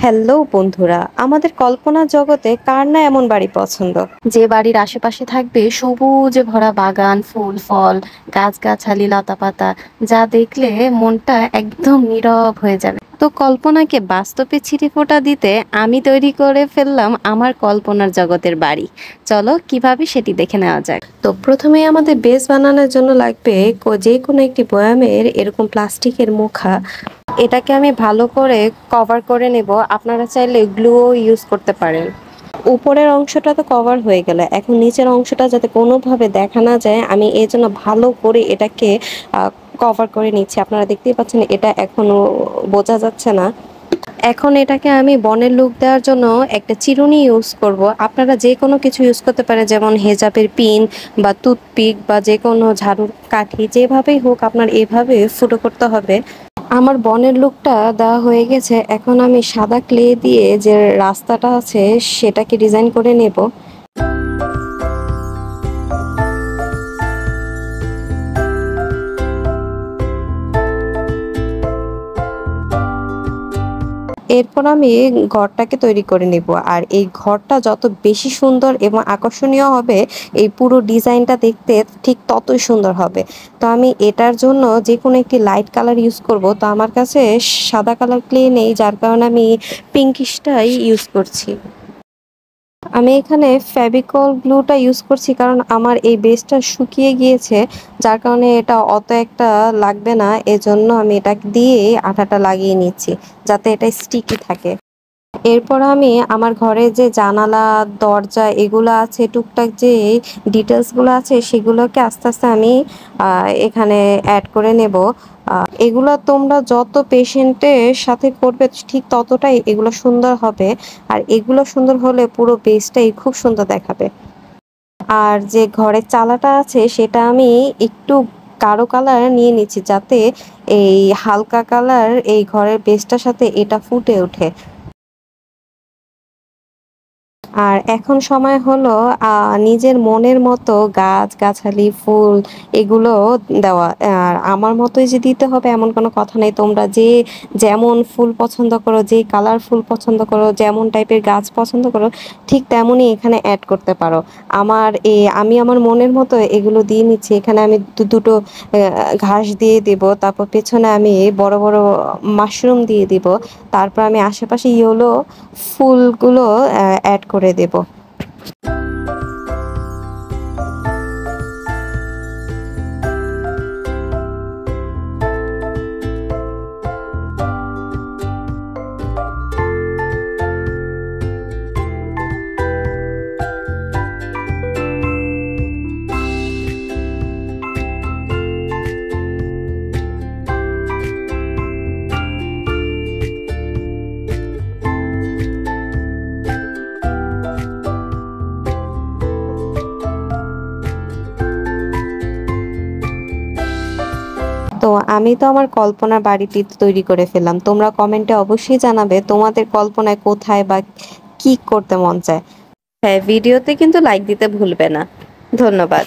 Hello বন্ধুরা, আমাদের কল্পনা জগতে কার না এমন বাড়ি পছন্দ যে বাড়ির আশেপাশে থাকবে সবুজে ভরা বাগান, ফুল ফল, গাছগাছালি, লতাপাতা, যা দেখলে মনটা একদম নীরব হয়ে যাবে। তো কল্পনাকে বাস্তবে ছিটেফোঁটা দিতে আমি তৈরি করে ফেললাম আমার কল্পনার জগতের বাড়ি। চলো কিভাবে সেটি দেখে নেওয়া যাক। তো প্রথমে আমাদের বেস বানানোর জন্য লাগবে যে কোনো একটি বয়ামের এরকম প্লাস্টিকের মুখা। এটাকে আমি ভালো করে কভার করে নেব। আপনারা চাইলে গ্লুও ইউজ করতে পারেন। উপরের অংশটা তো কভার হয়ে গেল, এখন নিচের অংশটা যাতে কোনোভাবে দেখা না যায় আমি এই জন্য ভালো করে এটাকে কভার করে নিচ্ছি। আপনারা দেখতেই পাচ্ছেন এটা এখনো বোঝা যাচ্ছে না। এখন এটাকে আমি বনের লুক দেওয়ার জন্য একটা চিরুনি ইউজ করব। আপনারা যে কোনো কিছু ইউজ করতে পারেন, যেমন হেজাবের পিন বা টুথপিক বা যে কোনো ঝাড়ুর কাঠি, যেভাবেই হোক আপনার এভাবে ফুটো করতে হবে। আমার বনের লুকটা দেওয়া হয়ে গেছে। এখন আমি সাদা ক্লে দিয়ে যে রাস্তাটা আছে সেটাকে ডিজাইন করে নেব। এরপর আমি ঘরটাকে তৈরি করে নেব, আর এই ঘরটা যত বেশি সুন্দর এবং আকর্ষণীয় হবে এই পুরো ডিজাইনটা দেখতে ঠিক ততই সুন্দর হবে। তো আমি এটার জন্য যে কোনো একটি লাইট কালার ইউজ করব। তো আমার কাছে সাদা কালার ক্লে নেই, যার কারণে আমি পিঙ্কিশটাই ইউজ করছি। আমি এখানে ফেভিকল গ্লুটা ইউজ করছি, কারণ আমার এই বেসটা শুকিয়ে গিয়েছে, যার কারণে এটা অত একটা লাগবে না। এজন্য আমি এটা দিয়ে আঠাটা লাগিয়ে নিচ্ছি যাতে এটা স্টিকি থাকে। এরপর আমি আমার ঘরে যে জানালা, দরজা এগুলো আছে, টুকটাক যে ডিটেলসগুলো আছে সেগুলোকে আস্তে আস্তে আমি এখানে অ্যাড করে নেব। এগুলো তোমরা যত পেশেন্টের সাথে করবে ঠিক ততটাই এগুলো সুন্দর হবে, আর এগুলো সুন্দর হলে পুরো বেসটাই খুব সুন্দর দেখাবে। আর যে ঘরের চালাটা আছে সেটা আমি একটু গাঢ় কালার নিয়ে নিচ্ছি, যাতে এই হালকা কালার এই ঘরের বেসটার সাথে এটা ফুটে ওঠে। আর এখন সময় হলো নিজের মনের মতো গাছ-গাছালি, ফুল এগুলো দেওয়া। আর আমার মতোই যে দিতে হবে এমন কোনো কথা নেই। তোমরা যে যেমন ফুল পছন্দ করো, যে কালার ফুল পছন্দ করো, যেমন টাইপের গাছ পছন্দ করো, ঠিক তেমনই এখানে এড করতে পারো। আমি আমার মনের মতো এগুলো দিয়ে নিচ্ছি। এখানে আমি দুটো ঘাস দিয়ে দিব। তারপর পেছনে আমি বড়, বড় মাশরুম দিয়ে দিব। তারপর আমি আশেপাশে ইয়েলো ফুলগুলো অ্যাড করে দেব। তো আমি তো আমার কল্পনার বাড়িটি তৈরি করে ফেললাম। তোমরা কমেন্টে অবশ্যই জানাবে তোমাদের কল্পনায় কোথায় বা কি করতে মন চায়। হ্যাঁ, ভিডিওতে কিন্তু লাইক দিতে ভুলবে না। ধন্যবাদ।